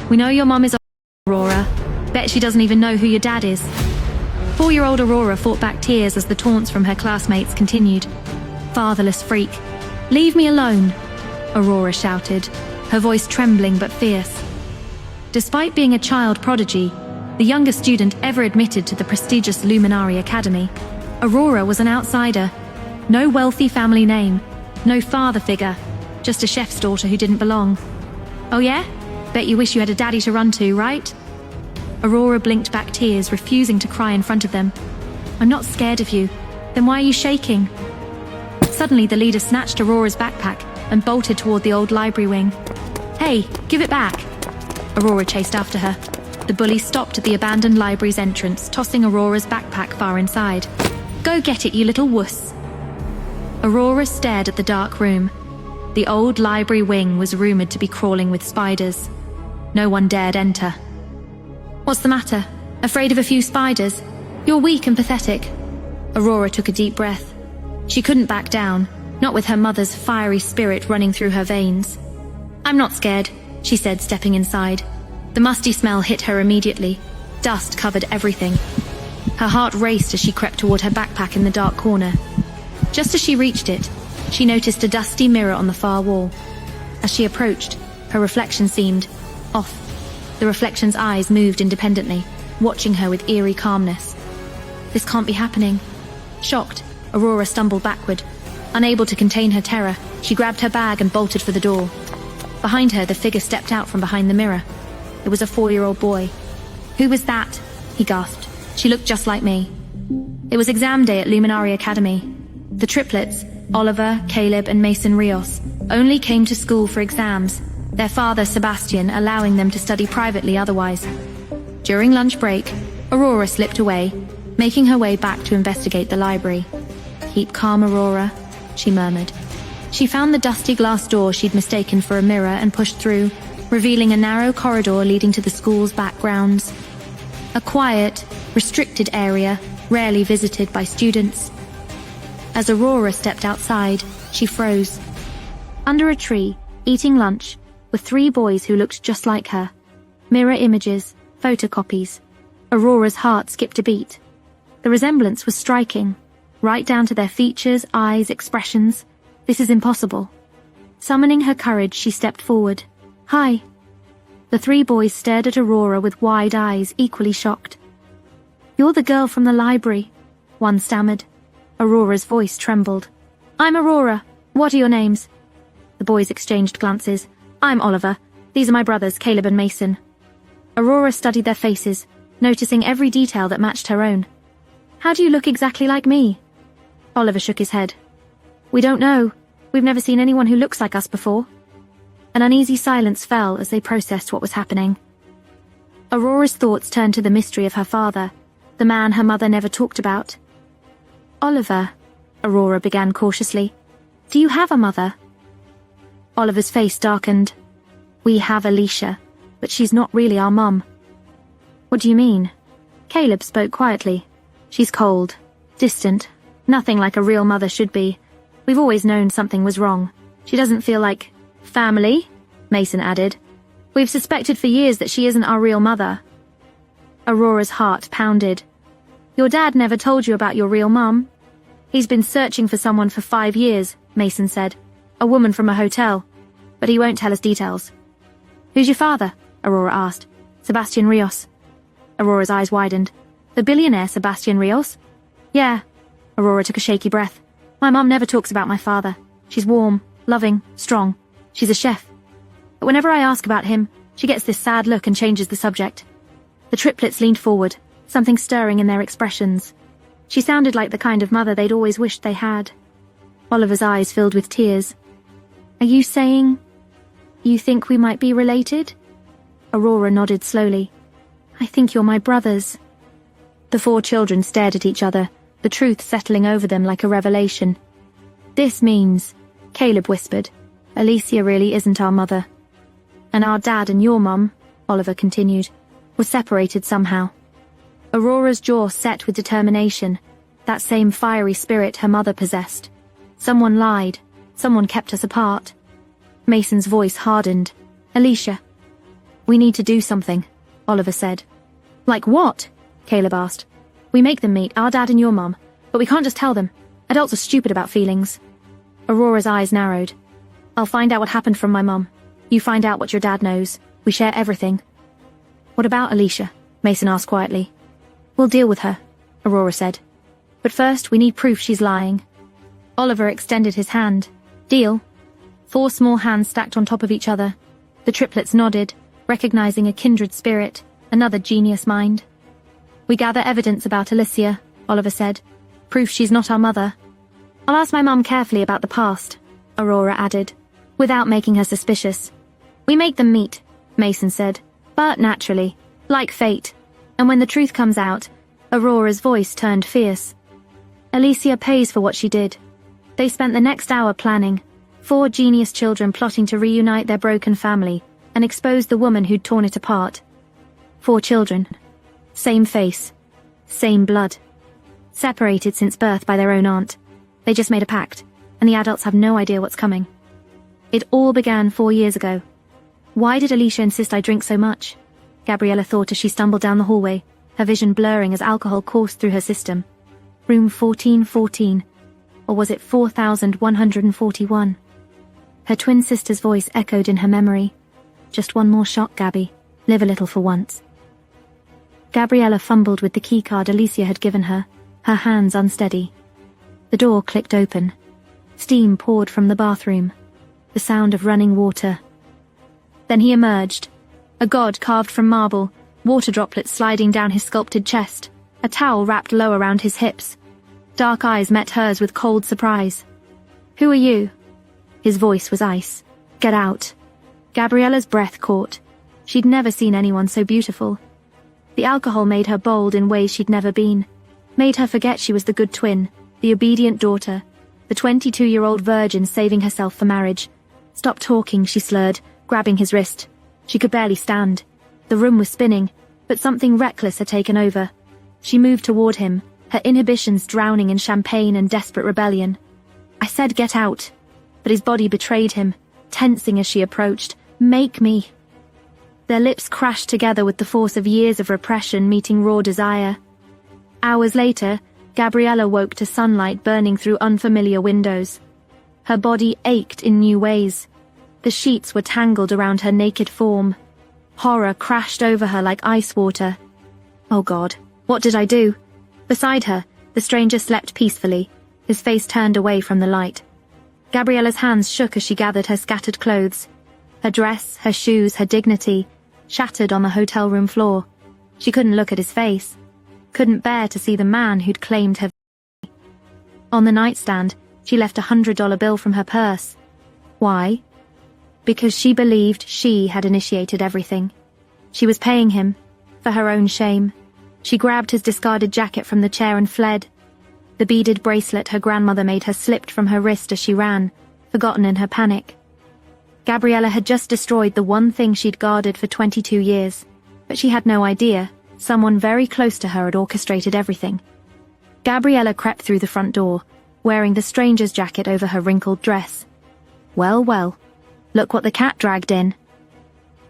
We know your mom is Aurora. Bet she doesn't even know who your dad is. 4-year-old Aurora fought back tears as the taunts from her classmates continued. Fatherless freak. Leave me alone, Aurora shouted, her voice trembling but fierce. Despite being a child prodigy, the youngest student ever admitted to the prestigious Luminary Academy, Aurora was an outsider. No wealthy family name, no father figure, just a chef's daughter who didn't belong. Oh yeah? Bet you wish you had a daddy to run to, right? Aurora blinked back tears, refusing to cry in front of them. I'm not scared of you. Then why are you shaking? Suddenly the leader snatched Aurora's backpack and bolted toward the old library wing. Hey, give it back! Aurora chased after her. The bully stopped at the abandoned library's entrance, tossing Aurora's backpack far inside. Go get it, you little wuss! Aurora stared at the dark room. The old library wing was rumored to be crawling with spiders. No one dared enter. What's the matter? Afraid of a few spiders? You're weak and pathetic. Aurora took a deep breath. She couldn't back down, not with her mother's fiery spirit running through her veins. I'm not scared, she said, stepping inside. The musty smell hit her immediately. Dust covered everything. Her heart raced as she crept toward her backpack in the dark corner. Just as she reached it, she noticed a dusty mirror on the far wall. As she approached, her reflection seemed off. The reflection's eyes moved independently, watching her with eerie calmness. This can't be happening. Shocked, Aurora stumbled backward. Unable to contain her terror, she grabbed her bag and bolted for the door. Behind her, the figure stepped out from behind the mirror. It was a 4-year-old boy. Who was that? He gasped. She looked just like me. It was exam day at Luminary Academy. The triplets, Oliver, Caleb, and Mason Rios, only came to school for exams, their father Sebastian allowing them to study privately otherwise. During lunch break, Aurora slipped away, making her way back to investigate the library. Keep calm, Aurora, she murmured. She found the dusty glass door she'd mistaken for a mirror and pushed through, revealing a narrow corridor leading to the school's back grounds. A quiet, restricted area, rarely visited by students. As Aurora stepped outside, she froze. Under a tree, eating lunch, were 3 boys who looked just like her. Mirror images, photocopies. Aurora's heart skipped a beat. The resemblance was striking, right down to their features, eyes, expressions. This is impossible. Summoning her courage, she stepped forward. Hi. The 3 boys stared at Aurora with wide eyes, equally shocked. You're the girl from the library, one stammered. Aurora's voice trembled. I'm Aurora. What are your names? The boys exchanged glances. I'm Oliver. These are my brothers, Caleb and Mason. Aurora studied their faces, noticing every detail that matched her own. How do you look exactly like me? Oliver shook his head. We don't know. We've never seen anyone who looks like us before. An uneasy silence fell as they processed what was happening. Aurora's thoughts turned to the mystery of her father, the man her mother never talked about. Oliver, Aurora began cautiously. Do you have a mother? Oliver's face darkened. We have Alicia, but she's not really our mum. What do you mean? Caleb spoke quietly. She's cold, distant, nothing like a real mother should be. We've always known something was wrong. She doesn't feel like family, Mason added. We've suspected for years that she isn't our real mother. Aurora's heart pounded. Your dad never told you about your real mum? He's been searching for someone for 5 years, Mason said. A woman from a hotel. But he won't tell us details. Who's your father? Aurora asked. Sebastian Rios. Aurora's eyes widened. The billionaire Sebastian Rios? Yeah. Aurora took a shaky breath. My mum never talks about my father. She's warm, loving, strong. She's a chef. But whenever I ask about him, she gets this sad look and changes the subject. The triplets leaned forward, something stirring in their expressions. She sounded like the kind of mother they'd always wished they had. Oliver's eyes filled with tears. Are you saying you think we might be related? Aurora nodded slowly. I think you're my brothers. The 4 children stared at each other, the truth settling over them like a revelation. This means, Caleb whispered, Alicia really isn't our mother. And our dad and your mum, Oliver continued, were separated somehow. Aurora's jaw set with determination, that same fiery spirit her mother possessed. Someone lied. Someone kept us apart. Mason's voice hardened. Alicia. We need to do something, Oliver said. Like what? Caleb asked. We make them meet, our dad and your mom, but we can't just tell them. Adults are stupid about feelings. Aurora's eyes narrowed. I'll find out what happened from my mom. You find out what your dad knows. We share everything. What about Alicia? Mason asked quietly. We'll deal with her, Aurora said. But first, we need proof she's lying. Oliver extended his hand. Deal. 4 small hands stacked on top of each other. The triplets nodded, recognizing a kindred spirit, another genius mind. We gather evidence about Alicia, Oliver said. Proof she's not our mother. I'll ask my mum carefully about the past, Aurora added, without making her suspicious. We make them meet, Mason said, but naturally, like fate. And when the truth comes out, Aurora's voice turned fierce. Alicia pays for what she did. They spent the next hour planning, 4 genius children plotting to reunite their broken family and expose the woman who'd torn it apart. 4 children. Same face. Same blood. Separated since birth by their own aunt. They just made a pact, and the adults have no idea what's coming. It all began 4 years ago. Why did Alicia insist I drink so much? Gabriella thought as she stumbled down the hallway, her vision blurring as alcohol coursed through her system. Room 1414. Or was it 4141? Her twin sister's voice echoed in her memory. Just one more shot, Gabby. Live a little for once. Gabriella fumbled with the keycard Alicia had given her, her hands unsteady. The door clicked open. Steam poured from the bathroom. The sound of running water. Then he emerged. A god carved from marble, water droplets sliding down his sculpted chest, a towel wrapped low around his hips. Dark eyes met hers with cold surprise. Who are you? His voice was ice. Get out. Gabriella's breath caught. She'd never seen anyone so beautiful. The alcohol made her bold in ways she'd never been. Made her forget she was the good twin, the obedient daughter, the 22-year-old virgin saving herself for marriage. Stop talking, she slurred, grabbing his wrist. She could barely stand. The room was spinning, but something reckless had taken over. She moved toward him, her inhibitions drowning in champagne and desperate rebellion. I said get out, but his body betrayed him, tensing as she approached. Make me. Their lips crashed together with the force of years of repression meeting raw desire. Hours later, Gabriella woke to sunlight burning through unfamiliar windows. Her body ached in new ways. The sheets were tangled around her naked form. Horror crashed over her like ice water. Oh God, what did I do? Beside her, the stranger slept peacefully, his face turned away from the light. Gabriella's hands shook as she gathered her scattered clothes. Her dress, her shoes, her dignity, shattered on the hotel room floor. She couldn't look at his face. Couldn't bear to see the man who'd claimed her. On the nightstand, she left a $100 bill from her purse. Why? Because she believed she had initiated everything. She was paying him, for her own shame. She grabbed his discarded jacket from the chair and fled. The beaded bracelet her grandmother made her slipped from her wrist as she ran, forgotten in her panic. Gabriella had just destroyed the one thing she'd guarded for 22 years, but she had no idea someone very close to her had orchestrated everything. Gabriella crept through the front door, wearing the stranger's jacket over her wrinkled dress. Well, well, look what the cat dragged in.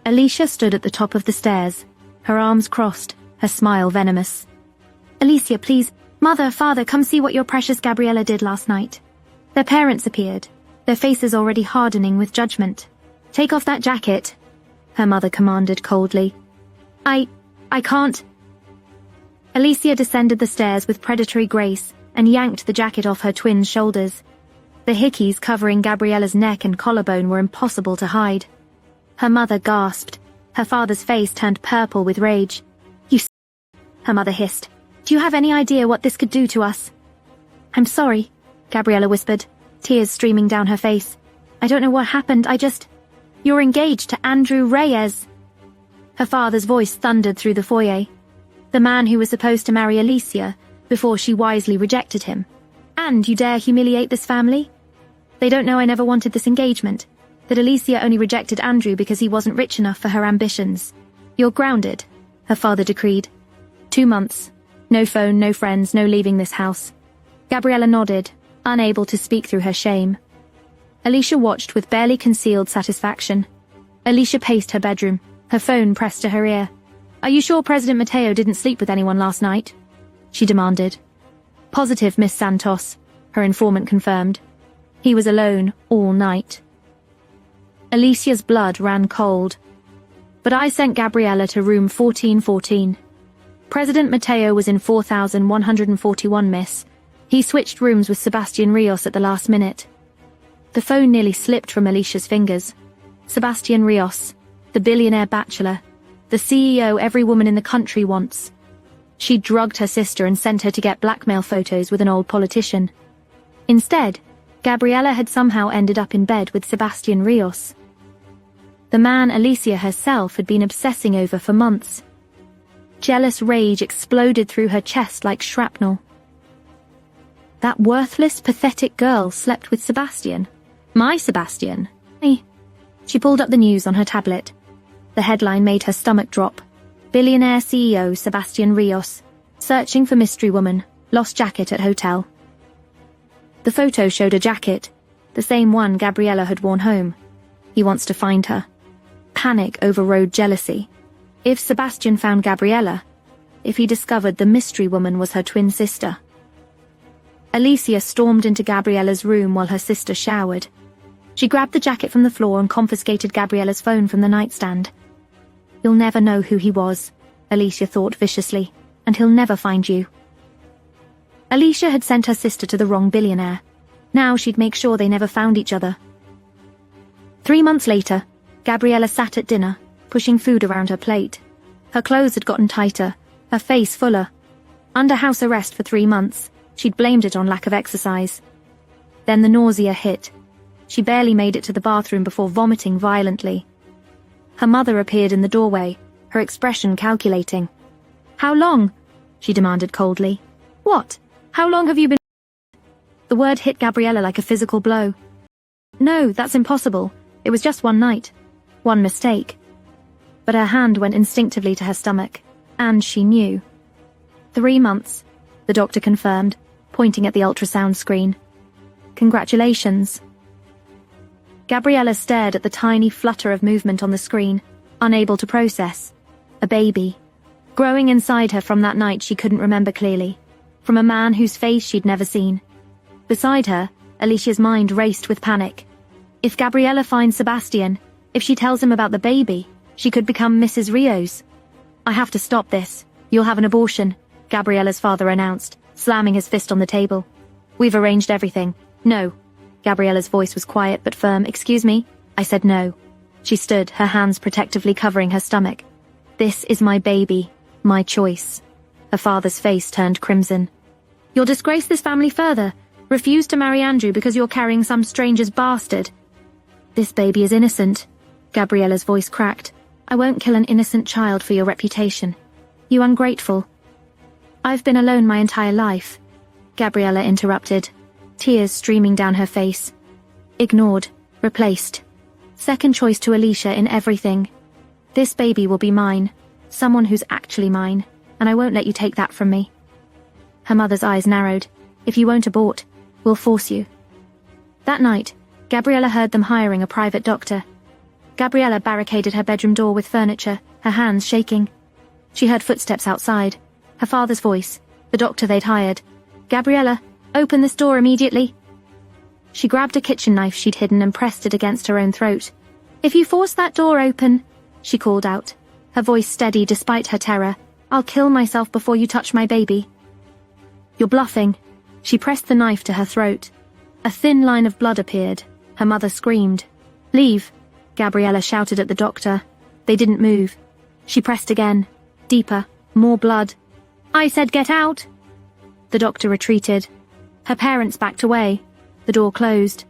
Alicia stood at the top of the stairs, her arms crossed, her smile venomous. Alicia, please, Mother, Father, come see what your precious Gabriella did last night. Their parents appeared, their faces already hardening with judgment. Take off that jacket, her mother commanded coldly. I can't. Alicia descended the stairs with predatory grace and yanked the jacket off her twin's shoulders. The hickeys covering Gabriella's neck and collarbone were impossible to hide. Her mother gasped. Her father's face turned purple with rage. You her mother hissed. Do you have any idea what this could do to us? I'm sorry, Gabriella whispered, tears streaming down her face. I don't know what happened, You're engaged to Andrew Reyes. Her father's voice thundered through the foyer. The man who was supposed to marry Alicia before she wisely rejected him. And you dare humiliate this family? They don't know I never wanted this engagement, that Alicia only rejected Andrew because he wasn't rich enough for her ambitions. You're grounded, her father decreed. 2 months. No phone, no friends, no leaving this house. Gabriella nodded, unable to speak through her shame. Alicia watched with barely concealed satisfaction. Alicia paced her bedroom, Her phone pressed to her ear. "Are you sure President Mateo didn't sleep with anyone last night?" she demanded. "Positive, Miss Santos," her informant confirmed. "He was alone all night." Alicia's blood ran cold. "But I sent Gabriella to room 1414. President Mateo was in 4141, miss. He switched rooms with Sebastian Rios at the last minute." The phone nearly slipped from Alicia's fingers. Sebastian Rios, the billionaire bachelor, the CEO every woman in the country wants. She drugged her sister and sent her to get blackmail photos with an old politician. Instead, Gabriella had somehow ended up in bed with Sebastian Rios, the man Alicia herself had been obsessing over for months. Jealous rage exploded through her chest like shrapnel. That worthless, pathetic girl slept with Sebastian. My Sebastian. She pulled up the news on her tablet. The headline made her stomach drop. Billionaire CEO Sebastian Rios, searching for mystery woman, lost jacket at hotel. The photo showed a jacket, the same one Gabriella had worn home. He wants to find her. Panic overrode jealousy. If Sebastian found Gabriella, if he discovered the mystery woman was her twin sister. Alicia stormed into Gabriella's room while her sister showered. She grabbed the jacket from the floor and confiscated Gabriella's phone from the nightstand. "You'll never know who he was," Alicia thought viciously, "and he'll never find you." Alicia had sent her sister to the wrong billionaire. Now she'd make sure they never found each other. 3 months later, Gabriella sat at dinner, pushing food around her plate. Her clothes had gotten tighter, her face fuller. Under house arrest for 3 months, she'd blamed it on lack of exercise. Then the nausea hit. She barely made it to the bathroom before vomiting violently. Her mother appeared in the doorway, her expression calculating. "How long?" she demanded coldly. "What? How long have you been—" The word hit Gabriella like a physical blow. "No, that's impossible. It was just one night. One mistake." But her hand went instinctively to her stomach, and she knew. 3 months, the doctor confirmed, pointing at the ultrasound screen. "Congratulations." Gabriella stared at the tiny flutter of movement on the screen, unable to process. A baby. Growing inside her from that night she couldn't remember clearly, from a man whose face she'd never seen. Beside her, Alicia's mind raced with panic. If Gabriella finds Sebastian, if she tells him about the baby, she could become Mrs. Rios. "I have to stop this. You'll have an abortion," Gabriella's father announced, slamming his fist on the table. "We've arranged everything." "No." Gabriella's voice was quiet but firm. "Excuse me? I said no." She stood, her hands protectively covering her stomach. "This is my baby, my choice." Her father's face turned crimson. "You'll disgrace this family further. Refuse to marry Andrew because you're carrying some stranger's bastard." "This baby is innocent." Gabriella's voice cracked. "I won't kill an innocent child for your reputation. You ungrateful." "I've been alone my entire life," Gabriella interrupted, tears streaming down her face. "Ignored, replaced. Second choice to Alicia in everything. This baby will be mine, someone who's actually mine, and I won't let you take that from me." Her mother's eyes narrowed. "If you won't abort, we'll force you." That night, Gabriella heard them hiring a private doctor. Gabriella barricaded her bedroom door with furniture, her hands shaking. She heard footsteps outside. Her father's voice, the doctor they'd hired. "Gabriella, open this door immediately." She grabbed a kitchen knife she'd hidden and pressed it against her own throat. "If you force that door open," she called out, her voice steady despite her terror, "I'll kill myself before you touch my baby." "You're bluffing." She pressed the knife to her throat. A thin line of blood appeared. Her mother screamed. "Leave," Gabriella shouted at the doctor. They didn't move. She pressed again. Deeper. More blood. "I said get out." The doctor retreated. Her parents backed away. The door closed.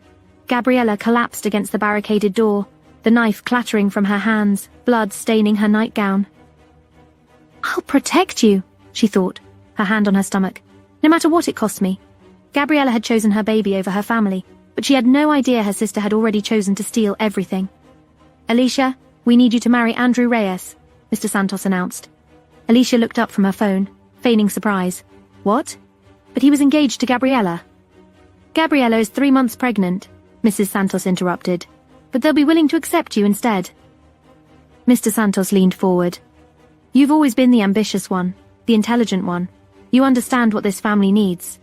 Gabriella collapsed against the barricaded door, the knife clattering from her hands, blood staining her nightgown. "I'll protect you," she thought, her hand on her stomach, "no matter what it costs me." Gabriella had chosen her baby over her family, but she had no idea her sister had already chosen to steal everything. "Alicia, we need you to marry Andrew Reyes," Mr. Santos announced. Alicia looked up from her phone, feigning surprise. "What?" "But he was engaged to Gabriella." "Gabriella is 3 months pregnant," Mrs. Santos interrupted, "but they'll be willing to accept you instead." Mr. Santos leaned forward. You've always been the ambitious one, the intelligent one. You understand what this family needs.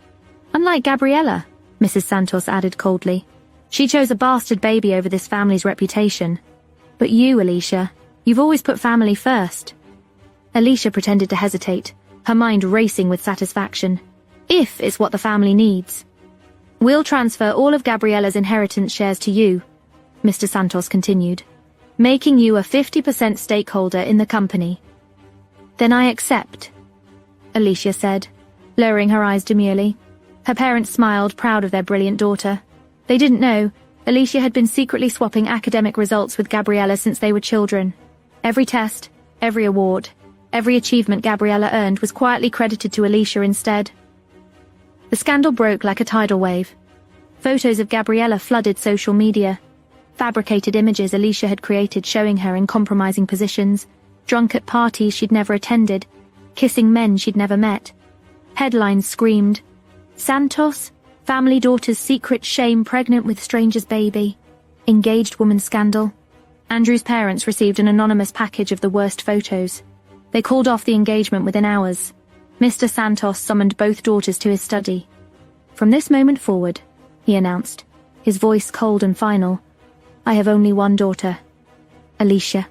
Unlike Gabriella, Mrs. Santos added coldly. She chose a bastard baby over this family's reputation. But you, Alicia, you've always put family first. Alicia pretended to hesitate, her mind racing with satisfaction. If it's what the family needs. We'll transfer all of Gabriella's inheritance shares to you, Mr. Santos continued, making you a 50% stakeholder in the company. Then I accept, Alicia said, lowering her eyes demurely. Her parents smiled, proud of their brilliant daughter. They didn't know, Alicia had been secretly swapping academic results with Gabriella since they were children. Every test, every award, every achievement Gabriella earned was quietly credited to Alicia instead. The scandal broke like a tidal wave. Photos of Gabriella flooded social media. Fabricated images Alicia had created showing her in compromising positions, drunk at parties she'd never attended, kissing men she'd never met. Headlines screamed, Santos, family daughter's secret shame pregnant with stranger's baby. Engaged woman scandal. Andrew's parents received an anonymous package of the worst photos. They called off the engagement within hours. Mr. Santos summoned both daughters to his study. From this moment forward, he announced, his voice cold and final, I have only one daughter, Alicia.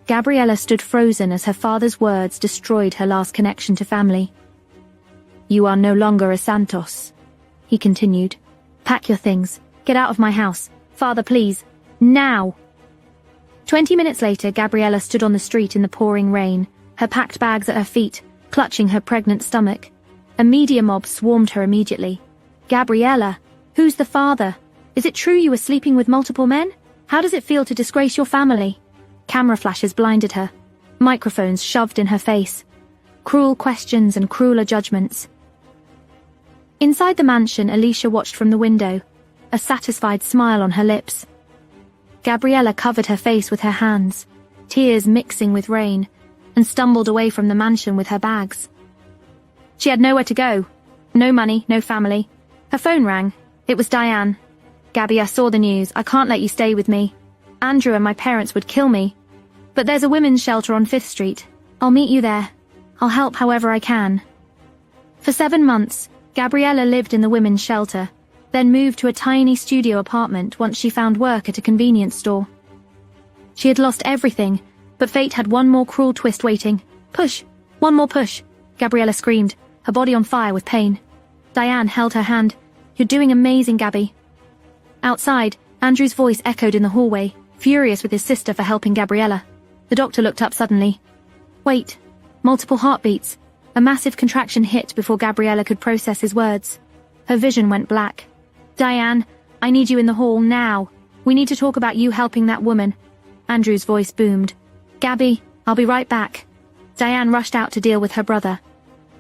Gabriella stood frozen as her father's words destroyed her last connection to family. You are no longer a Santos, he continued. Pack your things. Get out of my house. Father, please. Now! 20 minutes later, Gabriella stood on the street in the pouring rain, her packed bags at her feet, clutching her pregnant stomach. A media mob swarmed her immediately. Gabriella, who's the father? Is it true you were sleeping with multiple men? How does it feel to disgrace your family? Camera flashes blinded her. Microphones shoved in her face. Cruel questions and crueler judgments. Inside the mansion, Alicia watched from the window, a satisfied smile on her lips. Gabriella covered her face with her hands, tears mixing with rain, and stumbled away from the mansion with her bags. She had nowhere to go. No money, no family. Her phone rang. It was Diane. Gabby, I saw the news. I can't let you stay with me. Andrew and my parents would kill me. But there's a women's shelter on 5th Street. I'll meet you there. I'll help however I can. For 7 months, Gabriella lived in the women's shelter, then moved to a tiny studio apartment once she found work at a convenience store. She had lost everything, but fate had one more cruel twist waiting. Push! One more push! Gabriella screamed, her body on fire with pain. Diane held her hand. You're doing amazing, Gabby. Outside, Andrew's voice echoed in the hallway, furious with his sister for helping Gabriella. The doctor looked up suddenly. Wait. Multiple heartbeats. A massive contraction hit before Gabriella could process his words. Her vision went black. Diane, I need you in the hall now. We need to talk about you helping that woman. Andrew's voice boomed. Gabby, I'll be right back. Diane rushed out to deal with her brother.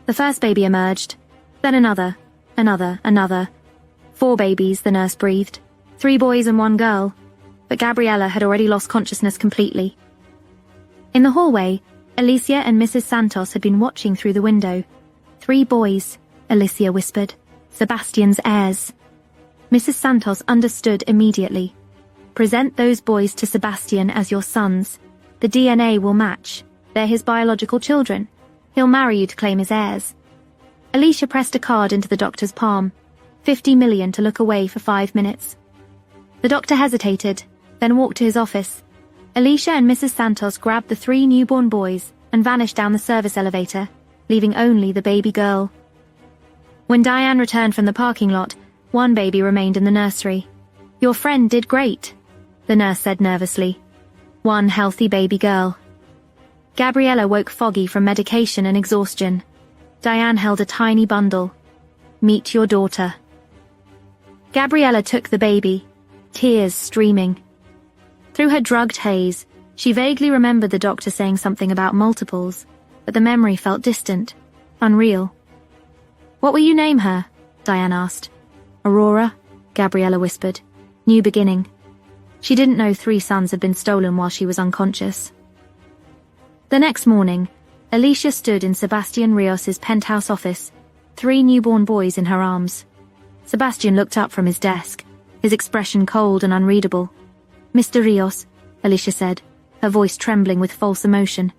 The first baby emerged. Then another. 4 babies, the nurse breathed. 3 boys and 1 girl. But Gabriella had already lost consciousness completely. In the hallway, Alicia and Mrs. Santos had been watching through the window. 3 boys, Alicia whispered. Sebastian's heirs. Mrs. Santos understood immediately. Present those boys to Sebastian as your sons. The DNA will match. They're his biological children. He'll marry you to claim his heirs. Alicia pressed a card into the doctor's palm. 50 million to look away for 5 minutes. The doctor hesitated, then walked to his office. Alicia and Mrs. Santos grabbed the 3 newborn boys and vanished down the service elevator, leaving only the baby girl. When Diane returned from the parking lot, 1 baby remained in the nursery. Your friend did great, the nurse said nervously. 1 healthy baby girl. Gabriella woke foggy from medication and exhaustion. Diane held a tiny bundle. Meet your daughter. Gabriella took the baby, tears streaming. Through her drugged haze, she vaguely remembered the doctor saying something about multiples, but the memory felt distant, unreal. What will you name her? Diane asked. Aurora, Gabriella whispered. New beginning. She didn't know 3 sons had been stolen while she was unconscious. The next morning, Alicia stood in Sebastian Rios' penthouse office, 3 newborn boys in her arms. Sebastian looked up from his desk, his expression cold and unreadable. Mr. Rios, Alicia said, her voice trembling with false emotion.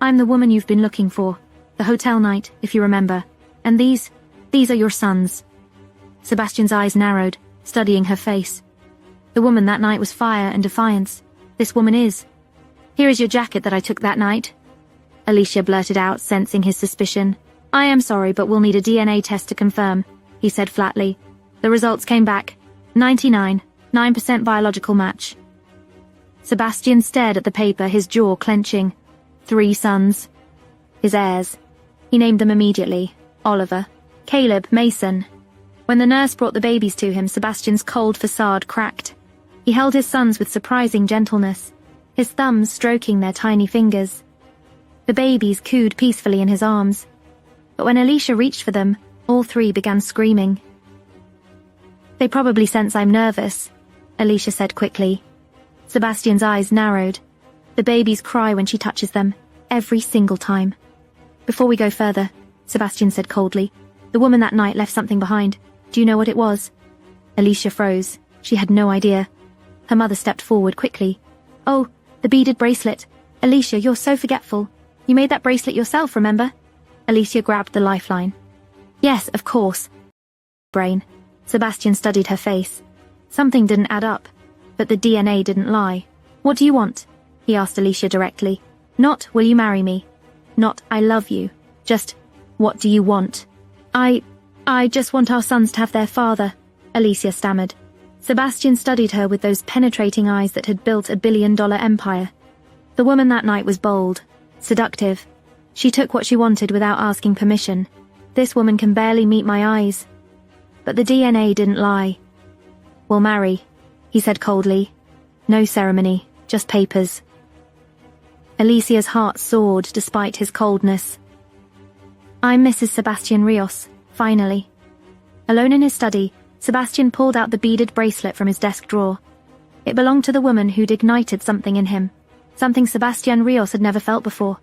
"I'm the woman you've been looking for. The hotel night, if you remember. And these are your sons." Sebastian's eyes narrowed, studying her face. The woman that night was fire and defiance. This woman is. "Here is your jacket that I took that night," Alicia blurted out, sensing his suspicion. "I am sorry, but we'll need a DNA test to confirm," he said flatly. The results came back. 99% biological match. Sebastian stared at the paper, his jaw clenching. 3 sons. His heirs. He named them immediately. Oliver, Caleb, Mason. When the nurse brought the babies to him, Sebastian's cold facade cracked. He held his sons with surprising gentleness, his thumbs stroking their tiny fingers. The babies cooed peacefully in his arms. But when Alicia reached for them, all 3 began screaming. "They probably sense I'm nervous," Alicia said quickly. Sebastian's eyes narrowed. The babies cry when she touches them, every single time. "Before we go further," Sebastian said coldly, "the woman that night left something behind. Do you know what it was?" Alicia froze. She had no idea. Her mother stepped forward quickly. "Oh, the beaded bracelet. Alicia, you're so forgetful. You made that bracelet yourself, remember?" Alicia grabbed the lifeline. "Yes, of course." Brain. Sebastian studied her face. Something didn't add up, but the DNA didn't lie. "What do you want?" he asked Alicia directly. Not, "Will you marry me?" Not, "I love you." Just, "What do you want?" I just want our sons to have their father," Alicia stammered. Sebastian studied her with those penetrating eyes that had built a billion-dollar empire. The woman that night was bold, seductive. She took what she wanted without asking permission. This woman can barely meet my eyes. But the DNA didn't lie. "We'll marry," he said coldly. "No ceremony, just papers." Alicia's heart soared despite his coldness. "I'm Mrs. Sebastian Rios, finally." Alone in his study, Sebastian pulled out the beaded bracelet from his desk drawer. It belonged to the woman who'd ignited something in him, something Sebastian Rios had never felt before.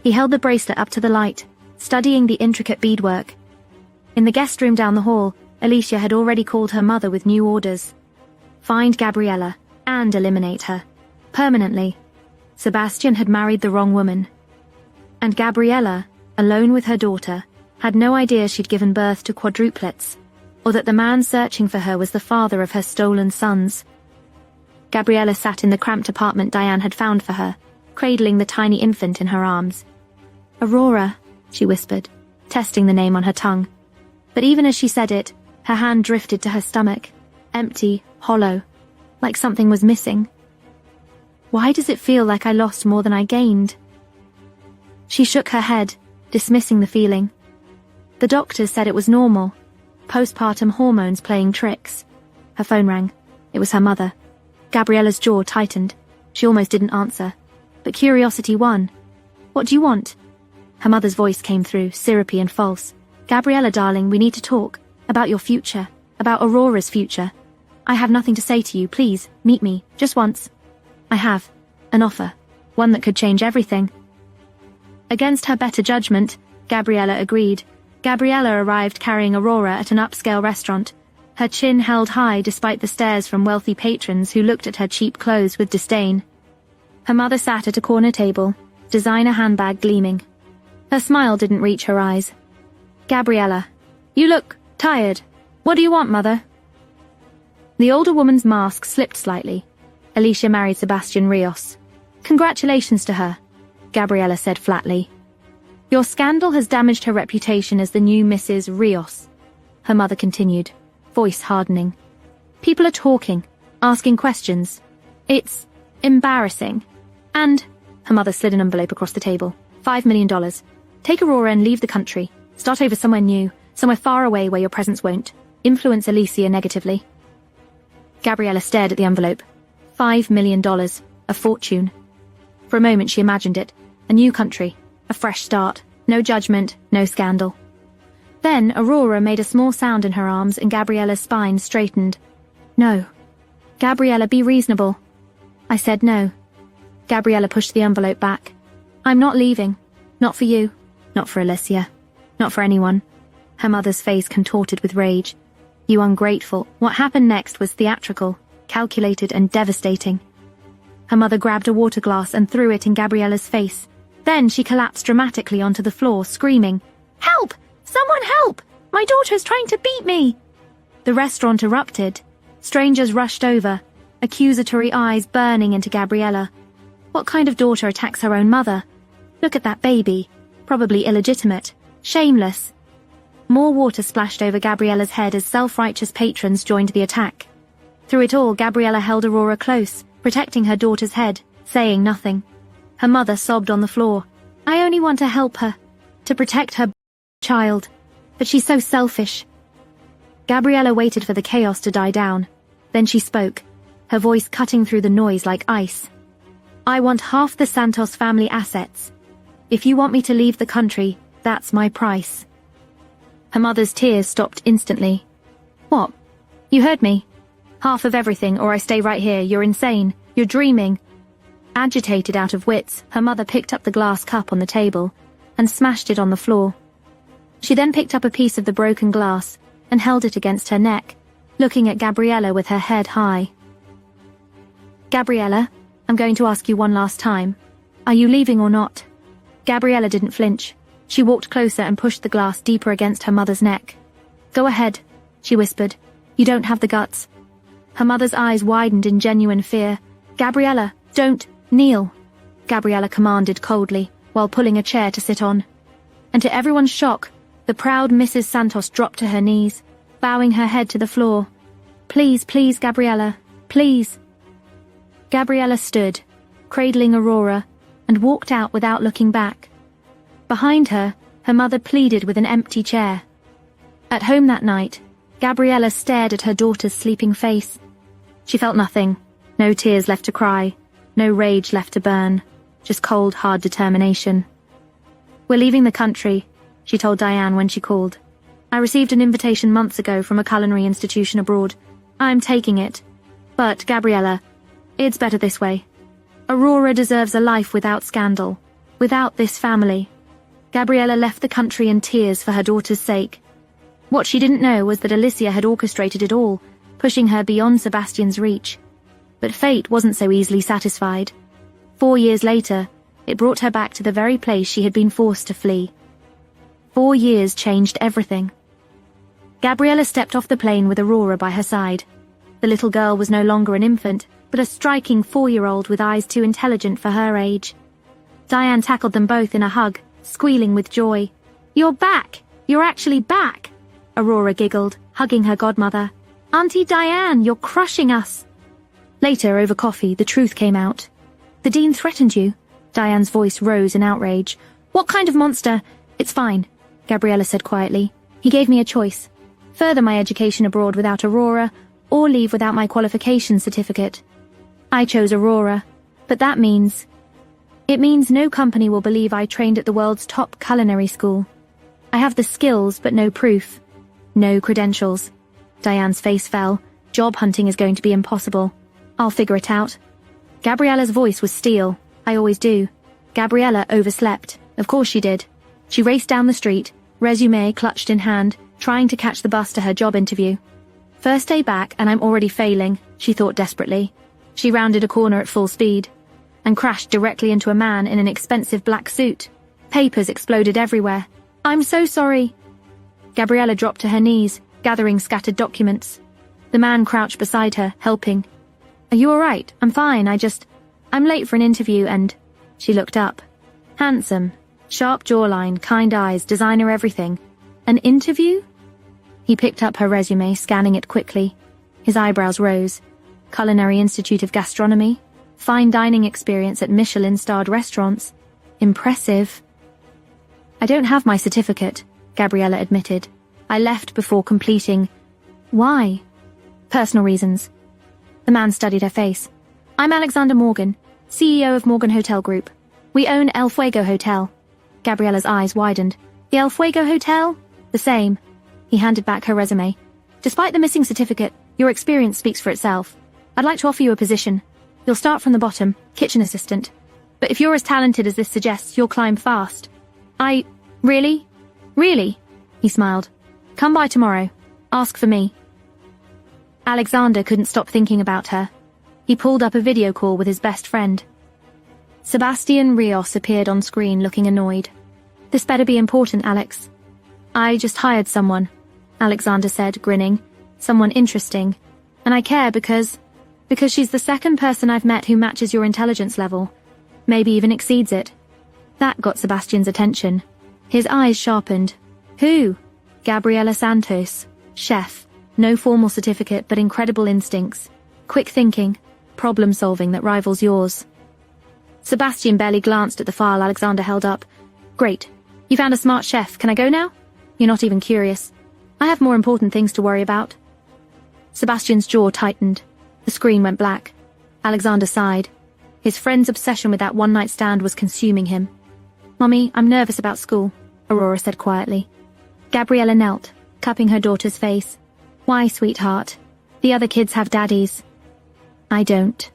He held the bracelet up to the light, studying the intricate beadwork. In the guest room down the hall, Alicia had already called her mother with new orders. Find Gabriella, and eliminate her. Permanently. Sebastian had married the wrong woman. And Gabriella, alone with her daughter, had no idea she'd given birth to quadruplets, or that the man searching for her was the father of her stolen sons. Gabriella sat in the cramped apartment Diane had found for her, cradling the tiny infant in her arms. "Aurora," she whispered, testing the name on her tongue. But even as she said it, her hand drifted to her stomach, empty, hollow, like something was missing. "Why does it feel like I lost more than I gained?" She shook her head, dismissing the feeling. The doctors said it was normal, postpartum hormones playing tricks. Her phone rang. It was her mother. Gabriella's jaw tightened. She almost didn't answer. But curiosity won. "What do you want?" Her mother's voice came through, syrupy and false. "Gabriella, darling, we need to talk. About your future. About Aurora's future. I have nothing to say to you. Please, meet me. Just once." "I have. An offer. One that could change everything." Against her better judgment, Gabriella agreed. Gabriella arrived carrying Aurora at an upscale restaurant, her chin held high despite the stares from wealthy patrons who looked at her cheap clothes with disdain. Her mother sat at a corner table, designer handbag gleaming. Her smile didn't reach her eyes. "Gabriella, you look tired. What do you want, mother?" The older woman's mask slipped slightly. Alicia married Sebastian Rios. "Congratulations to her," Gabriella said flatly. "Your scandal has damaged her reputation as the new Mrs. Rios," her mother continued, voice hardening. "People are talking, asking questions. It's embarrassing. And," her mother slid an envelope across the table, $5 million. "Take Aurora and leave the country. Start over somewhere new, somewhere far away where your presence won't influence Alicia negatively." Gabriella stared at the envelope. $5 million. A fortune. For a moment she imagined it. A new country. A fresh start. No judgment, no scandal. Then Aurora made a small sound in her arms and Gabriella's spine straightened. "No. Gabriella, be reasonable." I said no. Gabriella pushed the envelope back. "I'm not leaving. Not for you. Not for Alicia. Not for anyone." Her mother's face contorted with rage. "You ungrateful." What happened next was theatrical, calculated and devastating. Her mother grabbed a water glass and threw it in Gabriella's face. Then she collapsed dramatically onto the floor, screaming, "Help! Someone help! My daughter's trying to beat me!" The restaurant erupted. Strangers rushed over, accusatory eyes burning into Gabriella. What kind of daughter attacks her own mother? Look at that baby. Probably illegitimate. Shameless. More water splashed over Gabriella's head as self-righteous patrons joined the attack. Through it all, Gabriella held Aurora close, protecting her daughter's head, saying nothing. Her mother sobbed on the floor. "I only want to help her, to protect her child, but she's so selfish." Gabriella waited for the chaos to die down. Then she spoke, her voice cutting through the noise like ice. "I want half the Santos family assets. If you want me to leave the country, that's my price." Her mother's tears stopped instantly. "What? You heard me. Half of everything, or I stay right here. You're insane. You're dreaming." Agitated out of wits, her mother picked up the glass cup on the table and smashed it on the floor. She then picked up a piece of the broken glass and held it against her neck, looking at Gabriella with her head high. "Gabriella, I'm going to ask you one last time. Are you leaving or not?" Gabriella didn't flinch. She walked closer and pushed the glass deeper against her mother's neck. "Go ahead," she whispered. "You don't have the guts." Her mother's eyes widened in genuine fear. "Gabriella, don't kneel," Gabriella commanded coldly, while pulling a chair to sit on. And to everyone's shock, the proud Mrs. Santos dropped to her knees, bowing her head to the floor. "Please, please, Gabriella, please." Gabriella stood, cradling Aurora, and walked out without looking back. Behind her, her mother pleaded with an empty chair. At home that night, Gabriella stared at her daughter's sleeping face. She felt nothing, no tears left to cry, no rage left to burn, just cold, hard determination. "We're leaving the country," she told Diane when she called. "I received an invitation months ago from a culinary institution abroad. I'm taking it. But, Gabriella, it's better this way. Aurora deserves a life without scandal, without this family." Gabriella left the country in tears for her daughter's sake. What she didn't know was that Alicia had orchestrated it all, pushing her beyond Sebastian's reach. But fate wasn't so easily satisfied. 4 years later, it brought her back to the very place she had been forced to flee. 4 years changed everything. Gabriella stepped off the plane with Aurora by her side. The little girl was no longer an infant, but a striking 4-year-old with eyes too intelligent for her age. Diane tackled them both in a hug, squealing with joy. "You're back! You're actually back!" Aurora giggled, hugging her godmother. "Auntie Diane, you're crushing us!" Later, over coffee, the truth came out. "The Dean threatened you." Diane's voice rose in outrage. "What kind of monster?" "It's fine," Gabriella said quietly. "He gave me a choice. Further my education abroad without Aurora, or leave without my qualification certificate. I chose Aurora, but that means... It means no company will believe I trained at the world's top culinary school. I have the skills, but no proof. No credentials." Diane's face fell. "Job hunting is going to be impossible. I'll figure it out." Gabriella's voice was steel. "I always do." Gabriella overslept. Of course she did. She raced down the street, resume clutched in hand, trying to catch the bus to her job interview. First day back and I'm already failing, she thought desperately. She rounded a corner at full speed and crashed directly into a man in an expensive black suit. Papers exploded everywhere. "I'm so sorry." Gabriella dropped to her knees, gathering scattered documents. The man crouched beside her, helping. "Are you all right? I'm fine, I'm late for an interview and..." She looked up. Handsome, sharp jawline, kind eyes, designer everything. An interview? He picked up her resume, scanning it quickly. His eyebrows rose. Culinary Institute of Gastronomy? Fine dining experience at Michelin-starred restaurants? Impressive. "I don't have my certificate," Gabriella admitted. "I left before completing..." "Why?" "Personal reasons." The man studied her face. "I'm Alexander Morgan, CEO of Morgan Hotel Group. We own El Fuego Hotel." Gabriella's eyes widened. "The El Fuego Hotel?" "The same." He handed back her resume. "Despite the missing certificate, your experience speaks for itself. I'd like to offer you a position. You'll start from the bottom, kitchen assistant. But if you're as talented as this suggests, you'll climb fast." Really? Really?" He smiled. "Come by tomorrow. Ask for me." Alexander couldn't stop thinking about her. He pulled up a video call with his best friend. Sebastian Rios appeared on screen looking annoyed. "This better be important, Alex." "I just hired someone," Alexander said, grinning. "Someone interesting. And I care because she's the second person I've met who matches your intelligence level. Maybe even exceeds it." That got Sebastian's attention. His eyes sharpened. "Who?" "Gabriella Santos. Chef. No formal certificate, but incredible instincts. Quick thinking. Problem solving that rivals yours." Sebastian barely glanced at the file Alexander held up. "Great. You found a smart chef. Can I go now?" "You're not even curious. I have more important things to worry about." Sebastian's jaw tightened. The screen went black. Alexander sighed. His friend's obsession with that one-night stand was consuming him. "Mommy, I'm nervous about school," Aurora said quietly. Gabriella knelt, cupping her daughter's face. "Why, sweetheart? The other kids have daddies." "I don't."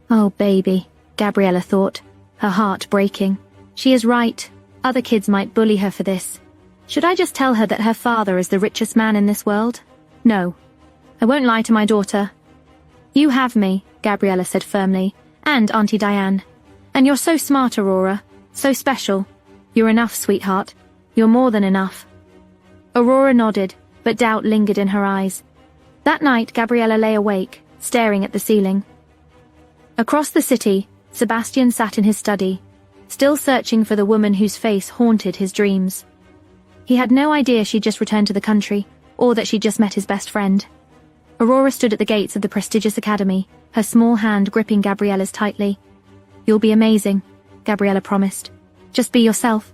"Oh, baby," Gabriella thought, her heart breaking. She is right. Other kids might bully her for this. Should I just tell her that her father is the richest man in this world? No. I won't lie to my daughter. "You have me," Gabriella said firmly, "and Auntie Diane. And you're so smart, Aurora. So special. You're enough, sweetheart. You're more than enough." Aurora nodded, but doubt lingered in her eyes. That night, Gabriella lay awake, staring at the ceiling. Across the city, Sebastian sat in his study, still searching for the woman whose face haunted his dreams. He had no idea she'd just returned to the country, or that she'd just met his best friend. Aurora stood at the gates of the prestigious academy, her small hand gripping Gabriella's tightly. "You'll be amazing," Gabriella promised. "Just be yourself."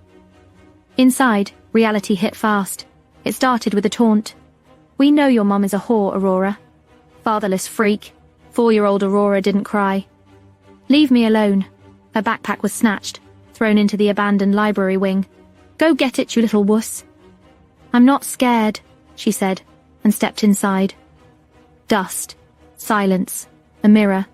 Inside, reality hit fast. It started with a taunt. "We know your mom is a whore, Aurora." Fatherless freak. 4-year-old Aurora didn't cry. "Leave me alone." Her backpack was snatched, thrown into the abandoned library wing. "Go get it, you little wuss." "I'm not scared," she said, and stepped inside. Dust. Silence. A mirror.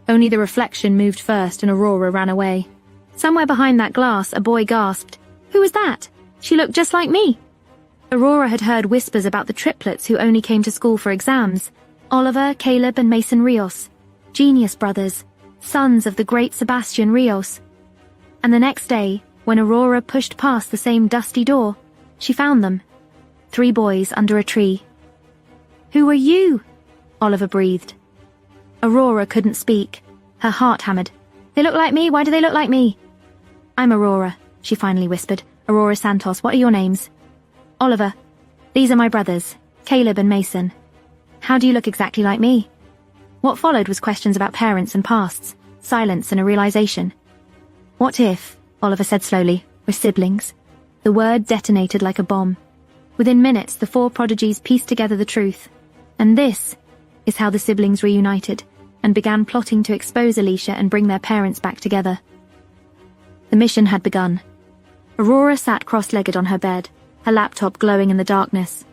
Only the reflection moved first and Aurora ran away. Somewhere behind that glass, a boy gasped. "Who was that? She looked just like me." Aurora had heard whispers about the triplets who only came to school for exams. Oliver, Caleb, and Mason Rios. Genius brothers. Sons of the great Sebastian Rios. And the next day, when Aurora pushed past the same dusty door, she found them. 3 boys under a tree. "Who are you?" Oliver breathed. Aurora couldn't speak. Her heart hammered. "They look like me. Why do they look like me?" "I'm Aurora," she finally whispered. "Aurora Santos. What are your names?" "Oliver. These are my brothers, Caleb and Mason." "How do you look exactly like me?" What followed was questions about parents and pasts, silence and a realization. "What if," Oliver said slowly, "we're siblings?" The word detonated like a bomb. Within minutes, the 4 prodigies pieced together the truth. And this is how the siblings reunited and began plotting to expose Alicia and bring their parents back together. The mission had begun. Aurora sat cross-legged on her bed, her laptop glowing in the darkness.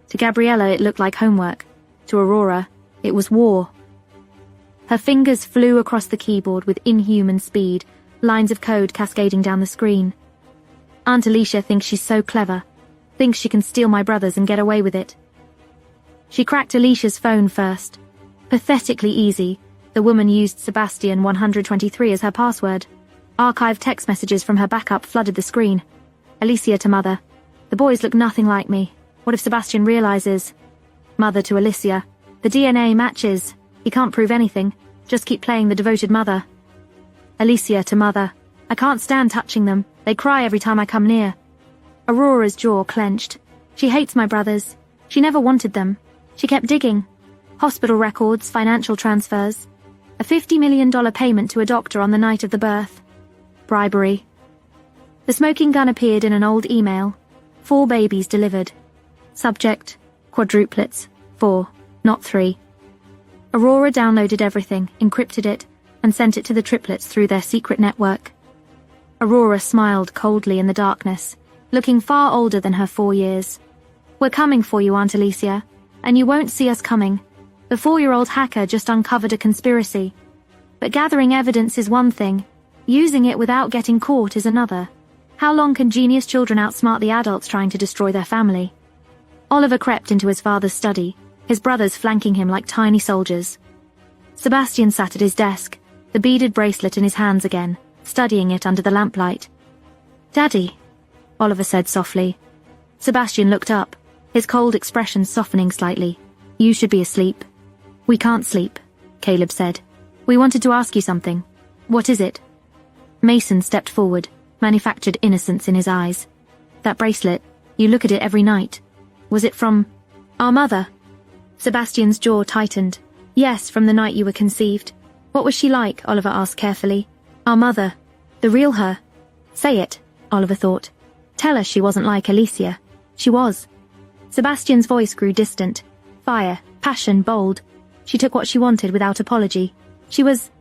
To Gabriella, it looked like homework. To Aurora, it was war. Her fingers flew across the keyboard with inhuman speed, lines of code cascading down the screen. Aunt Alicia thinks she's so clever, thinks she can steal my brothers and get away with it. She cracked Alicia's phone first. Pathetically easy, the woman used Sebastian 123 as her password. Archived text messages from her backup flooded the screen. Alicia to Mother. "The boys look nothing like me. What if Sebastian realizes?" Mother to Alicia. "The DNA matches. He can't prove anything. Just keep playing the devoted mother." Alicia to Mother. "I can't stand touching them. They cry every time I come near." Aurora's jaw clenched. She hates my brothers. She never wanted them. She kept digging. Hospital records, financial transfers. A $50 million payment to a doctor on the night of the birth. Bribery. The smoking gun appeared in an old email. 4 babies delivered. Subject, quadruplets. 4, not 3. Aurora downloaded everything, encrypted it, and sent it to the triplets through their secret network. Aurora smiled coldly in the darkness, looking far older than her 4 years. "We're coming for you, Aunt Alicia, and you won't see us coming. The 4-year-old hacker just uncovered a conspiracy. But gathering evidence is one thing. Using it without getting caught is another. How long can genius children outsmart the adults trying to destroy their family?" Oliver crept into his father's study, his brothers flanking him like tiny soldiers. Sebastian sat at his desk, the beaded bracelet in his hands again, studying it under the lamplight. "Daddy," Oliver said softly. Sebastian looked up, his cold expression softening slightly. "You should be asleep." "We can't sleep," Caleb said. "We wanted to ask you something." "What is it?" Mason stepped forward, manufactured innocence in his eyes. "That bracelet, you look at it every night. Was it from our mother?" Sebastian's jaw tightened. "Yes, from the night you were conceived." "What was she like?" Oliver asked carefully. "Our mother. The real her." "Say it," Oliver thought. "Tell us she wasn't like Alicia." "She was." Sebastian's voice grew distant. Fire, passion, bold. She took what she wanted without apology. She was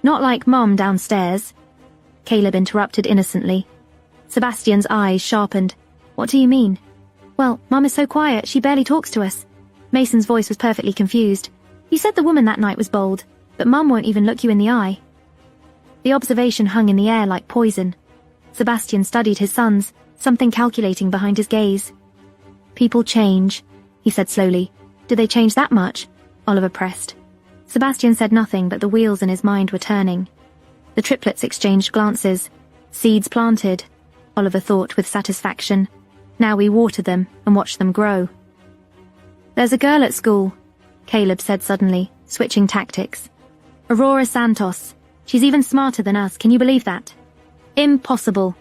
not like Mom downstairs. Caleb interrupted innocently. Sebastian's eyes sharpened. "What do you mean?" "Well, Mom is so quiet, she barely talks to us." Mason's voice was perfectly confused. "You said the woman that night was bold, but Mom won't even look you in the eye." The observation hung in the air like poison. Sebastian studied his sons, something calculating behind his gaze. "People change," he said slowly. "Do they change that much?" Oliver pressed. Sebastian said nothing, but the wheels in his mind were turning. The triplets exchanged glances. Seeds planted, Oliver thought with satisfaction. Now we water them and watch them grow. "There's a girl at school," Caleb said suddenly, switching tactics. "Aurora Santos. She's even smarter than us, can you believe that?" "Impossible,"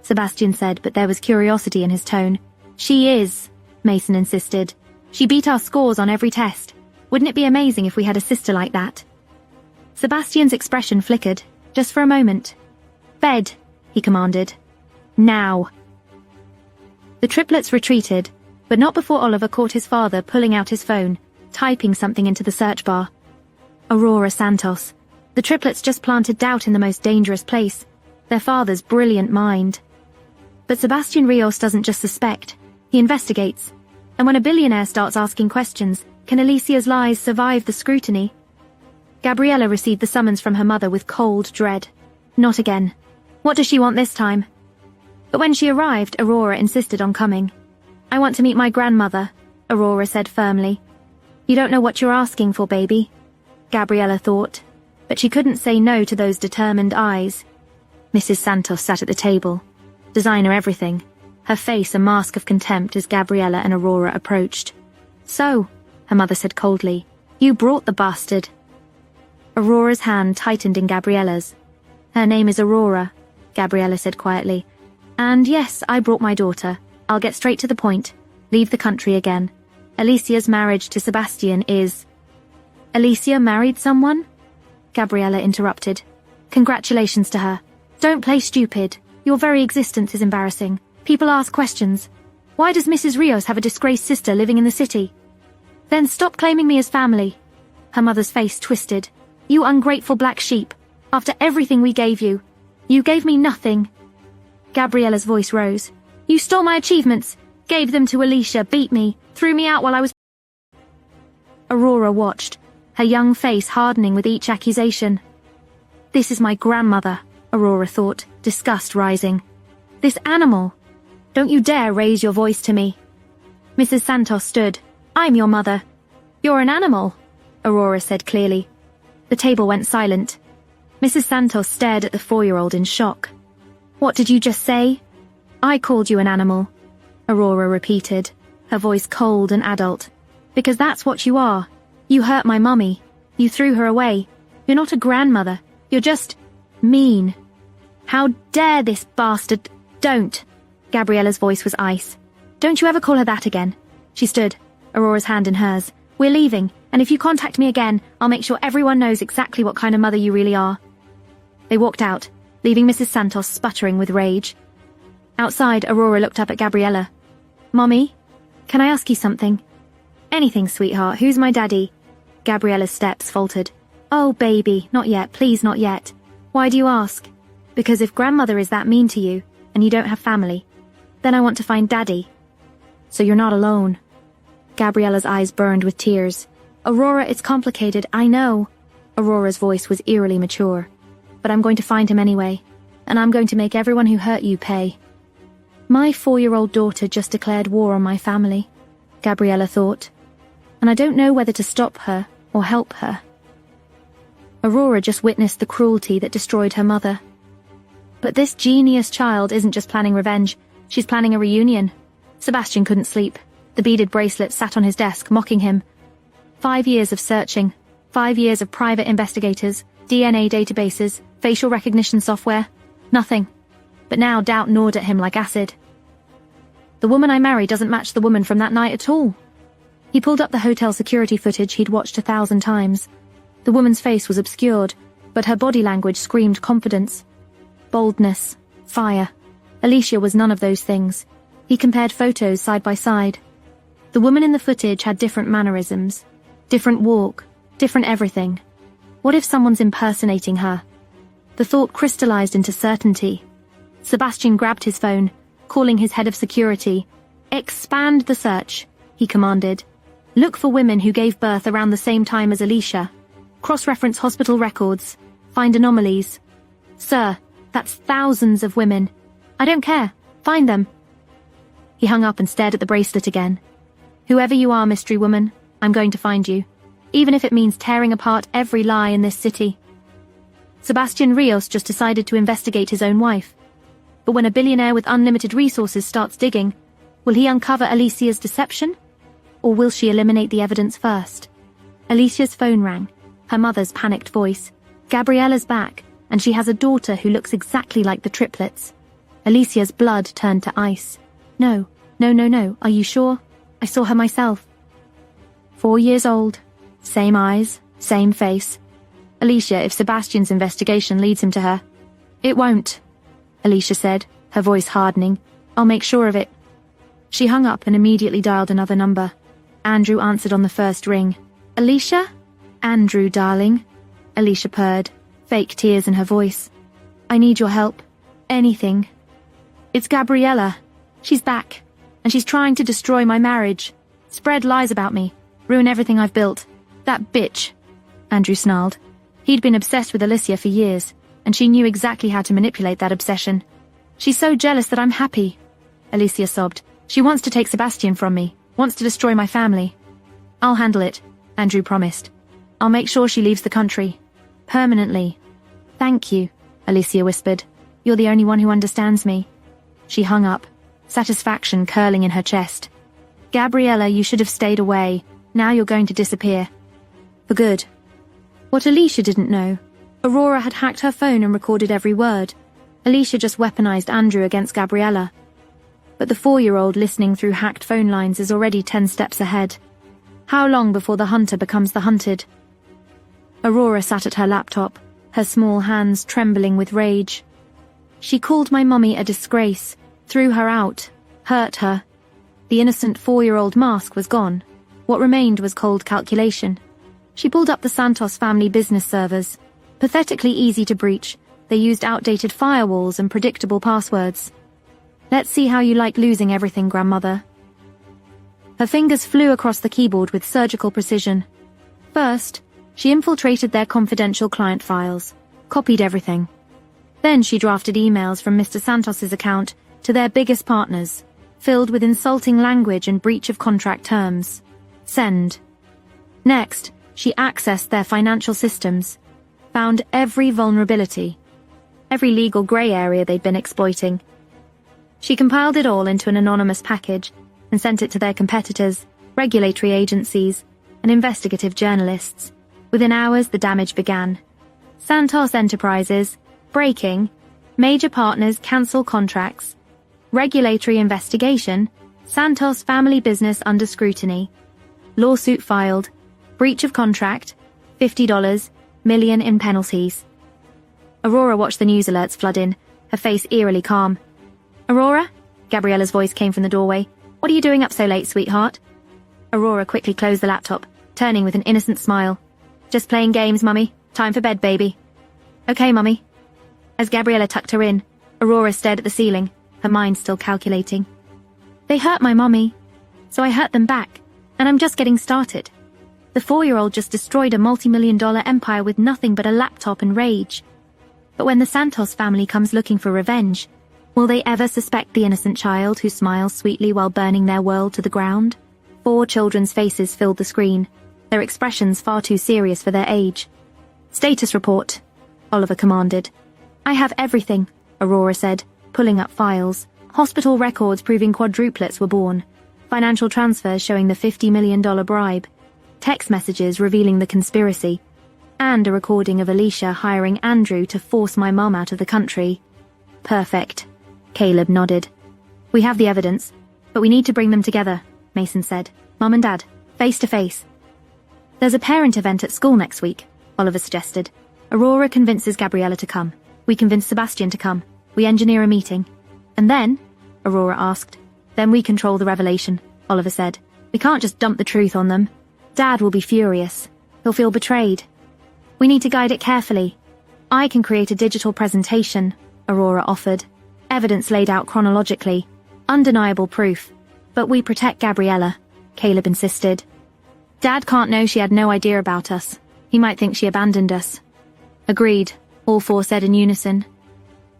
Sebastian said, but there was curiosity in his tone. "She is," Mason insisted. "She beat our scores on every test. Wouldn't it be amazing if we had a sister like that?" Sebastian's expression flickered, just for a moment. "Bed," he commanded. "Now." The triplets retreated, but not before Oliver caught his father pulling out his phone, typing something into the search bar. Aurora Santos. The triplets just planted doubt in the most dangerous place, their father's brilliant mind. But Sebastian Rios doesn't just suspect, he investigates. And when a billionaire starts asking questions, can Alicia's lies survive the scrutiny? Gabriella received the summons from her mother with cold dread. Not again. What does she want this time? But when she arrived, Aurora insisted on coming. "I want to meet my grandmother," Aurora said firmly. "You don't know what you're asking for, baby," Gabriella thought, but she couldn't say no to those determined eyes. Mrs. Santos sat at the table, designer everything, her face a mask of contempt as Gabriella and Aurora approached. "So," her mother said coldly, "you brought the bastard." Aurora's hand tightened in Gabriella's. "Her name is Aurora," Gabriella said quietly. "And yes, I brought my daughter. I'll get straight to the point. Leave the country again. Alicia's marriage to Sebastian is—" "Alicia married someone?" Gabriella interrupted. "Congratulations to her. Don't play stupid. Your very existence is embarrassing. People ask questions. Why does Mrs. Rios have a disgraced sister living in the city? Then stop claiming me as family." Her mother's face twisted. "You ungrateful black sheep. After everything we gave you. You gave me nothing." Gabriella's voice rose. "You stole my achievements, gave them to Alicia, beat me, threw me out while I was—" Aurora watched, her young face hardening with each accusation. "This is my grandmother," Aurora thought, disgust rising. "This animal. Don't you dare raise your voice to me." Mrs. Santos stood. "I'm your mother." "You're an animal," Aurora said clearly. The table went silent. Mrs. Santos stared at the 4-year-old in shock. "What did you just say?" "I called you an animal," Aurora repeated, her voice cold and adult. "Because that's what you are. You hurt my mummy. You threw her away. You're not a grandmother. You're just mean. How dare this bastard—" "Don't." Gabriella's voice was ice. "Don't you ever call her that again." She stood, Aurora's hand in hers. "We're leaving, and if you contact me again, I'll make sure everyone knows exactly what kind of mother you really are." They walked out, leaving Mrs. Santos sputtering with rage. Outside, Aurora looked up at Gabriella. "Mommy, can I ask you something?" "Anything, sweetheart. Who's my daddy?" Gabriella's steps faltered. "Oh, baby, not yet, please not yet." "Why do you ask?" "Because if grandmother is that mean to you, and you don't have family, then I want to find Daddy." "So you're not alone." Gabriella's eyes burned with tears. "Aurora, it's complicated, I know." Aurora's voice was eerily mature. "But I'm going to find him anyway, and I'm going to make everyone who hurt you pay." My 4-year-old daughter just declared war on my family, Gabriella thought, and I don't know whether to stop her or help her. Aurora just witnessed the cruelty that destroyed her mother. But this genius child isn't just planning revenge, she's planning a reunion. Sebastian couldn't sleep. The beaded bracelet sat on his desk, mocking him. 5 years of searching, 5 years of private investigators, DNA databases, facial recognition software. Nothing. But now doubt gnawed at him like acid. The woman I marry doesn't match the woman from that night at all. He pulled up the hotel security footage he'd watched 1,000 times. The woman's face was obscured, but her body language screamed confidence. Boldness. Fire. Alicia was none of those things. He compared photos side by side. The woman in the footage had different mannerisms, different walk, different everything. What if someone's impersonating her? The thought crystallized into certainty. Sebastian grabbed his phone, calling his head of security. "Expand the search," he commanded. "Look for women who gave birth around the same time as Alicia. Cross-reference hospital records. Find anomalies." "Sir, that's thousands of women." "I don't care. Find them." He hung up and stared at the bracelet again. "Whoever you are, mystery woman, I'm going to find you, even if it means tearing apart every lie in this city." Sebastian Rios just decided to investigate his own wife. But when a billionaire with unlimited resources starts digging, will he uncover Alicia's deception? Or will she eliminate the evidence first? Alicia's phone rang, her mother's panicked voice. "Gabriella's back, and she has a daughter who looks exactly like the triplets." Alicia's blood turned to ice. No, are you sure? I saw her myself." 4 years old, same eyes, same face. "Alicia, if Sebastian's investigation leads him to her." "It won't," Alicia said, her voice hardening. "I'll make sure of it." She hung up and immediately dialed another number. Andrew answered on the first ring. "Alicia?" "Andrew, darling," Alicia purred, fake tears in her voice. "I need your help. Anything." "It's Gabriella. She's back, and she's trying to destroy my marriage. Spread lies about me. Ruin everything I've built. That bitch," Andrew snarled. He'd been obsessed with Alicia for years, and she knew exactly how to manipulate that obsession. "She's so jealous that I'm happy," Alicia sobbed. "She wants to take Sebastian from me, wants to destroy my family." "I'll handle it," Andrew promised. "I'll make sure she leaves the country. Permanently." "Thank you," Alicia whispered. "You're the only one who understands me." She hung up, satisfaction curling in her chest. "Gabriella, you should have stayed away. Now you're going to disappear. For good." What Alicia didn't know, Aurora had hacked her phone and recorded every word. Alicia just weaponized Andrew against Gabriella. But the 4-year-old listening through hacked phone lines is already 10 steps ahead. How long before the hunter becomes the hunted? Aurora sat at her laptop, her small hands trembling with rage. She called my mummy a disgrace, threw her out, hurt her. The innocent 4-year-old mask was gone. What remained was cold calculation. She pulled up the Santos family business servers. Pathetically easy to breach, they used outdated firewalls and predictable passwords. "Let's see how you like losing everything, grandmother." Her fingers flew across the keyboard with surgical precision. First, she infiltrated their confidential client files, copied everything. Then she drafted emails from Mr. Santos's account to their biggest partners, filled with insulting language and breach of contract terms. Send. Next, she accessed their financial systems, found every vulnerability, every legal grey area they'd been exploiting. She compiled it all into an anonymous package and sent it to their competitors, regulatory agencies, and investigative journalists. Within hours, the damage began. Santos Enterprises, breaking, major partners cancel contracts, regulatory investigation, Santos family business under scrutiny, lawsuit filed, breach of contract, $50 million in penalties. Aurora watched the news alerts flood in, her face eerily calm. "Aurora?" Gabriella's voice came from the doorway. "What are you doing up so late, sweetheart?" Aurora quickly closed the laptop, turning with an innocent smile. "Just playing games, Mummy. Time for bed, baby." "Okay, Mummy." As Gabriella tucked her in, Aurora stared at the ceiling, her mind still calculating. "They hurt my mommy, so I hurt them back, and I'm just getting started. The 4-year-old just destroyed a multi-million-dollar empire with nothing but a laptop and rage. But when the Santos family comes looking for revenge, will they ever suspect the innocent child who smiles sweetly while burning their world to the ground?" 4 children's faces filled the screen, their expressions far too serious for their age. Status report, Oliver commanded. I have everything, Aurora said, pulling up files. Hospital records proving quadruplets were born. Financial transfers showing the $50 million bribe. Text messages revealing the conspiracy. And a recording of Alicia hiring Andrew to force my mum out of the country. Perfect. Caleb nodded. We have the evidence, but we need to bring them together, Mason said. Mum and Dad, face to face. There's a parent event at school next week, Oliver suggested. Aurora convinces Gabriella to come. We convince Sebastian to come. We engineer a meeting. And then, Aurora asked. Then we control the revelation, Oliver said. We can't just dump the truth on them. Dad will be furious. He'll feel betrayed. We need to guide it carefully. I can create a digital presentation, Aurora offered. Evidence laid out chronologically. Undeniable proof. But we protect Gabriella, Caleb insisted. Dad can't know she had no idea about us. He might think she abandoned us. Agreed, all four said in unison.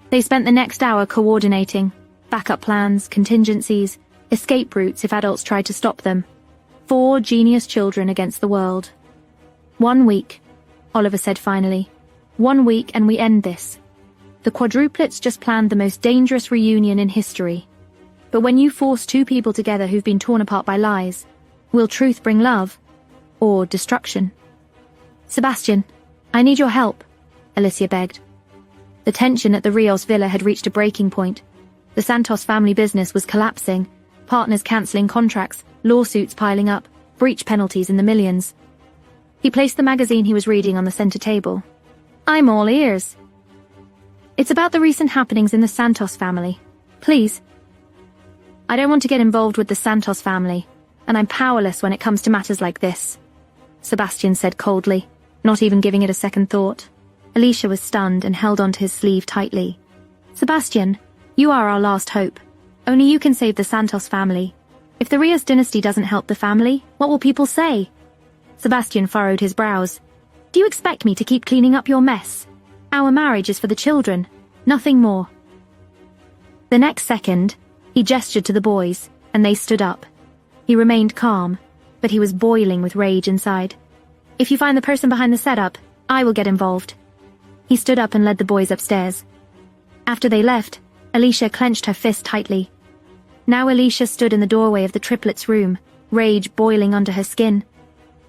They spent the next hour coordinating. Backup plans, contingencies, escape routes if adults tried to stop them. 4 genius children against the world. 1 week, Oliver said finally. 1 week and we end this. The quadruplets just planned the most dangerous reunion in history. But when you force 2 people together who've been torn apart by lies, will truth bring love? Or destruction? Sebastian, I need your help, Alicia begged. The tension at the Rios villa had reached a breaking point. The Santos family business was collapsing, partners cancelling contracts, lawsuits piling up, breach penalties in the millions. He placed the magazine he was reading on the center table. I'm all ears. It's about the recent happenings in the Santos family. Please. I don't want to get involved with the Santos family, and I'm powerless when it comes to matters like this, Sebastian said coldly, not even giving it a second thought. Alicia was stunned and held onto his sleeve tightly. Sebastian, you are our last hope. Only you can save the Santos family. If the Rios dynasty doesn't help the family, what will people say? Sebastian furrowed his brows. Do you expect me to keep cleaning up your mess? Our marriage is for the children, nothing more. The next second, he gestured to the boys, and they stood up. He remained calm, but he was boiling with rage inside. If you find the person behind the setup, I will get involved. He stood up and led the boys upstairs. After they left, Alicia clenched her fist tightly. Now Alicia stood in the doorway of the triplets' room, rage boiling under her skin.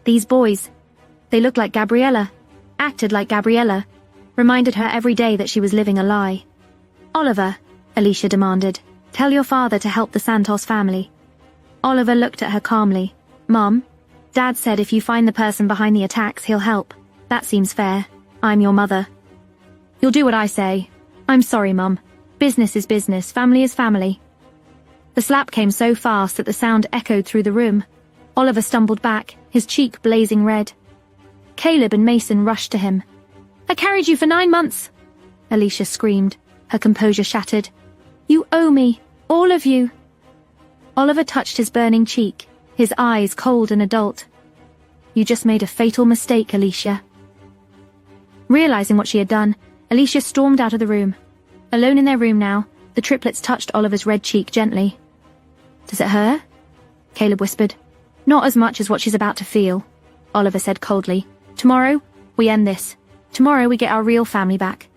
These boys, they looked like Gabriella, acted like Gabriella, reminded her every day that she was living a lie. Oliver, Alicia demanded, tell your father to help the Santos family. Oliver looked at her calmly. Mom, Dad said if you find the person behind the attacks, he'll help. That seems fair. I'm your mother. You'll do what I say. I'm sorry, Mum. Business is business, family is family. The slap came so fast that the sound echoed through the room. Oliver stumbled back, his cheek blazing red. Caleb and Mason rushed to him. I carried you for 9 months, Alicia screamed, her composure shattered. You owe me, all of you. Oliver touched his burning cheek, his eyes cold and adult. You just made a fatal mistake, Alicia. Realizing what she had done, Alicia stormed out of the room. Alone in their room now, the triplets touched Oliver's red cheek gently. Does it hurt? Caleb whispered. Not as much as what she's about to feel, Oliver said coldly. Tomorrow, we end this. Tomorrow we get our real family back.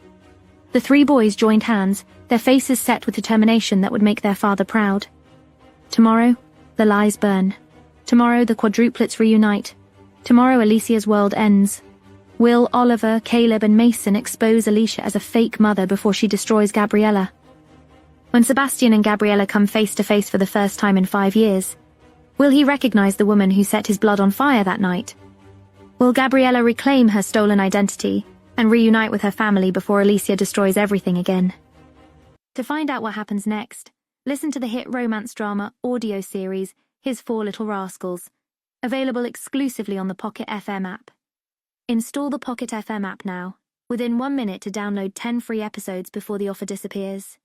The 3 boys joined hands, their faces set with determination that would make their father proud. Tomorrow, the lies burn. Tomorrow the quadruplets reunite. Tomorrow Alicia's world ends. Will Oliver, Caleb and Mason expose Alicia as a fake mother before she destroys Gabriella? When Sebastian and Gabriella come face to face for the first time in 5 years, will he recognize the woman who set his blood on fire that night? Will Gabriella reclaim her stolen identity and reunite with her family before Alicia destroys everything again? To find out what happens next, listen to the hit romance drama audio series His 4 Little Rascals, available exclusively on the Pocket FM app. Install the Pocket FM app now, within 1 minute to download 10 free episodes before the offer disappears.